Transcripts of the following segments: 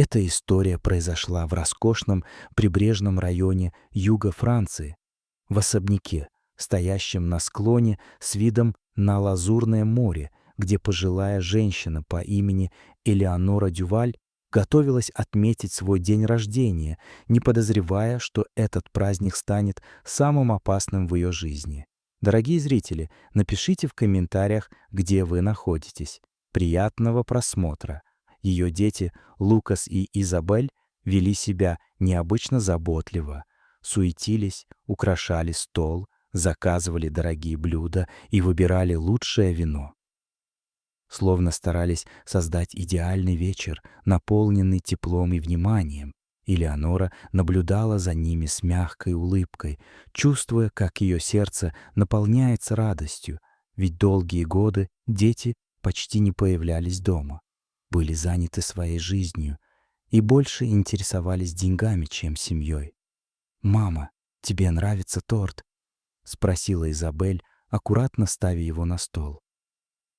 Эта история произошла в роскошном прибрежном районе юга Франции, в особняке, стоящем на склоне с видом на Лазурное море, где пожилая женщина по имени Элеонора Дюваль готовилась отметить свой день рождения, не подозревая, что этот праздник станет самым опасным в ее жизни. Дорогие зрители, напишите в комментариях, где вы находитесь. Приятного просмотра! Ее дети Лукас и Изабель вели себя необычно заботливо, суетились, украшали стол, заказывали дорогие блюда и выбирали лучшее вино. Словно старались создать идеальный вечер, наполненный теплом и вниманием. Элеонора наблюдала за ними с мягкой улыбкой, чувствуя, как ее сердце наполняется радостью, ведь долгие годы дети почти не появлялись дома, были заняты своей жизнью и больше интересовались деньгами, чем семьей. «Мама, тебе нравится торт?» — спросила Изабель, аккуратно ставя его на стол.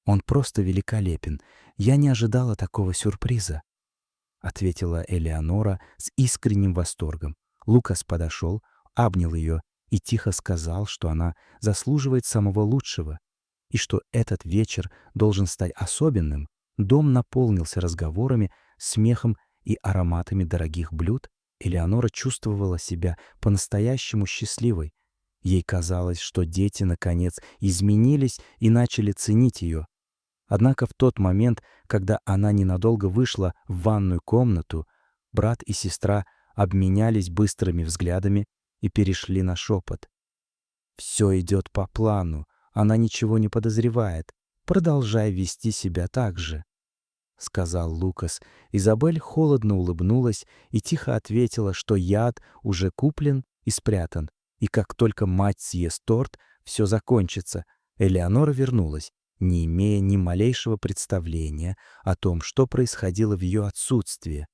«Он просто великолепен. Я не ожидала такого сюрприза», — ответила Элеонора с искренним восторгом. Лукас подошел, обнял ее и тихо сказал, что она заслуживает самого лучшего и что этот вечер должен стать особенным. Дом наполнился разговорами, смехом и ароматами дорогих блюд. Элеонора чувствовала себя по-настоящему счастливой. Ей казалось, что дети, наконец, изменились и начали ценить ее. Однако в тот момент, когда она ненадолго вышла в ванную комнату, брат и сестра обменялись быстрыми взглядами и перешли на шепот. «Все идет по плану, она ничего не подозревает. Продолжай вести себя так же», — сказал Лукас. Изабель холодно улыбнулась и тихо ответила, что яд уже куплен и спрятан, и как только мать съест торт, все закончится. Элеонора вернулась, не имея ни малейшего представления о том, что происходило в ее отсутствии.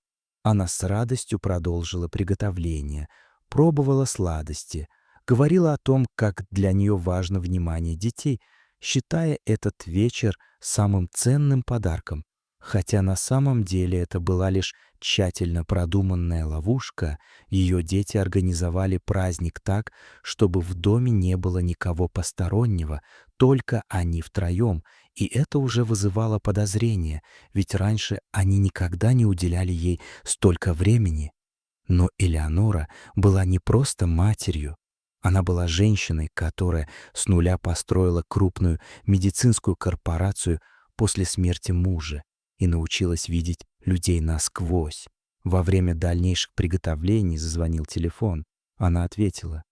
Она с радостью продолжила приготовление, пробовала сладости, говорила о том, как для нее важно внимание детей, считая этот вечер самым ценным подарком. Хотя на самом деле это была лишь тщательно продуманная ловушка, ее дети организовали праздник так, чтобы в доме не было никого постороннего, только они втроем, и это уже вызывало подозрения, ведь раньше они никогда не уделяли ей столько времени. Но Элеонора была не просто матерью. Она была женщиной, которая с нуля построила крупную медицинскую корпорацию после смерти мужа и научилась видеть людей насквозь. Во время дальнейших приготовлений зазвонил телефон. Она ответила,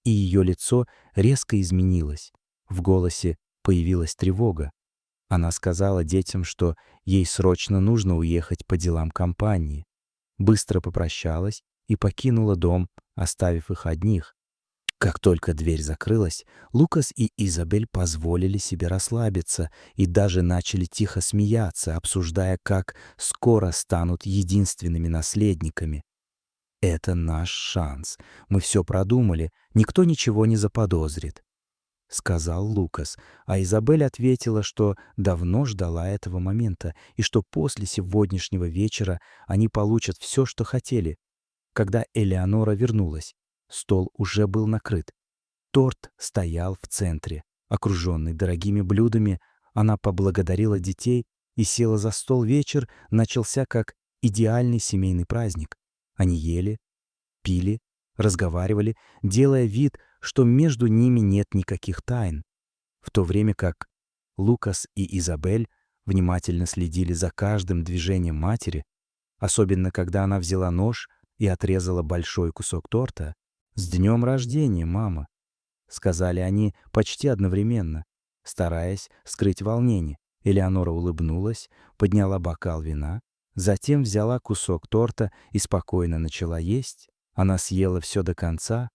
и ее лицо резко изменилось. В голосе появилась тревога. Она сказала детям, что ей срочно нужно уехать по делам компании. Быстро попрощалась и покинула дом, оставив их одних. Как только дверь закрылась, Лукас и Изабель позволили себе расслабиться и даже начали тихо смеяться, обсуждая, как скоро станут единственными наследниками. «Это наш шанс. Мы все продумали, никто ничего не заподозрит», — сказал Лукас, а Изабель ответила, что давно ждала этого момента и что после сегодняшнего вечера они получат все, что хотели. Когда Элеонора вернулась, стол уже был накрыт. Торт стоял в центре. Окруженный дорогими блюдами, она поблагодарила детей и села за стол. Вечер начался как идеальный семейный праздник. Они ели, пили, разговаривали, делая вид, что между ними нет никаких тайн, в то время как Лукас и Изабель внимательно следили за каждым движением матери, особенно когда она взяла нож и отрезала большой кусок торта. «С днем рождения, мама!» — сказали они почти одновременно, стараясь скрыть волнение. Элеонора улыбнулась, подняла бокал вина, затем взяла кусок торта и спокойно начала есть. Она съела все до конца,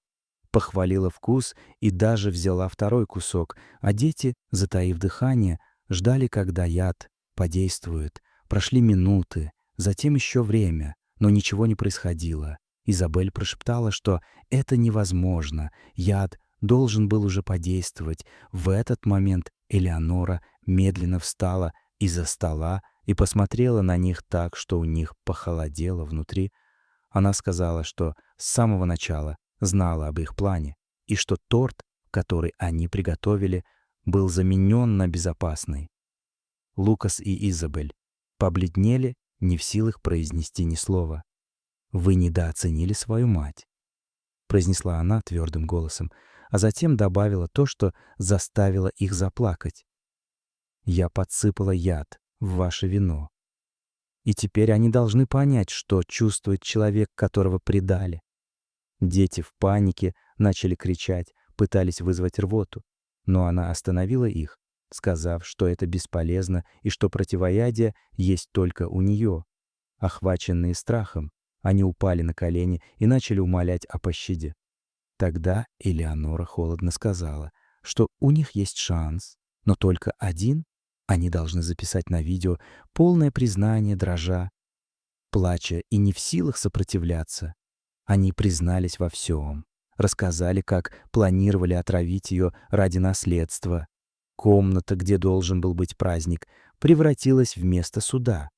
похвалила вкус и даже взяла второй кусок, а дети, затаив дыхание, ждали, когда яд подействует. Прошли минуты, затем еще время, но ничего не происходило. Изабель прошептала, что это невозможно, яд должен был уже подействовать. В этот момент Элеонора медленно встала из-за стола и посмотрела на них так, что у них похолодело внутри. Она сказала, что с самого начала знала об их плане, и что торт, который они приготовили, был заменен на безопасный. Лукас и Изабель побледнели, не в силах произнести ни слова. «Вы недооценили свою мать», — произнесла она твердым голосом, а затем добавила то, что заставило их заплакать. «Я подсыпала яд в ваше вино. И теперь они должны понять, что чувствует человек, которого предали». Дети в панике начали кричать, пытались вызвать рвоту, но она остановила их, сказав, что это бесполезно и что противоядие есть только у нее. Охваченные страхом, они упали на колени и начали умолять о пощаде. Тогда Элеонора холодно сказала, что у них есть шанс, но только один. Они должны записать на видео полное признание, дрожа, плача и не в силах сопротивляться. Они признались во всем, рассказали, как планировали отравить ее ради наследства. Комната, где должен был быть праздник, превратилась в место суда.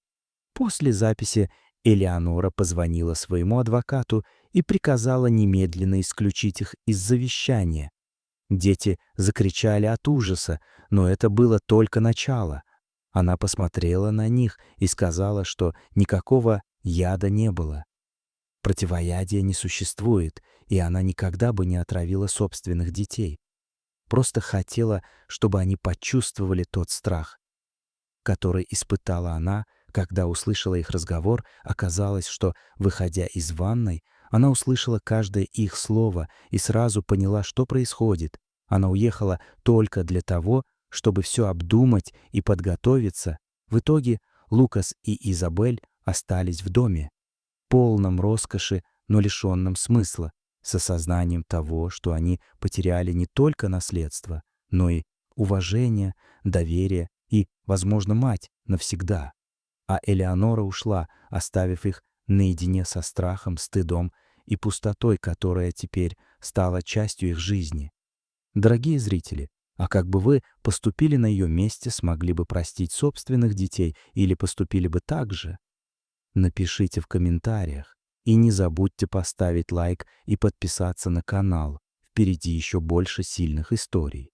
После записи Элеонора позвонила своему адвокату и приказала немедленно исключить их из завещания. Дети закричали от ужаса, но это было только начало. Она посмотрела на них и сказала, что никакого яда не было. Противоядия не существует, и она никогда бы не отравила собственных детей. Просто хотела, чтобы они почувствовали тот страх, который испытала она, когда услышала их разговор. Оказалось, что, выходя из ванной, она услышала каждое их слово и сразу поняла, что происходит. Она уехала только для того, чтобы все обдумать и подготовиться. В итоге Лукас и Изабель остались в доме, полном роскоши, но лишенном смысла, с осознанием того, что они потеряли не только наследство, но и уважение, доверие и, возможно, мать навсегда. А Элеонора ушла, оставив их наедине со страхом, стыдом и пустотой, которая теперь стала частью их жизни. Дорогие зрители, а как бы вы поступили на ее месте, смогли бы простить собственных детей или поступили бы так же? Напишите в комментариях. И не забудьте поставить лайк и подписаться на канал. Впереди еще больше сильных историй.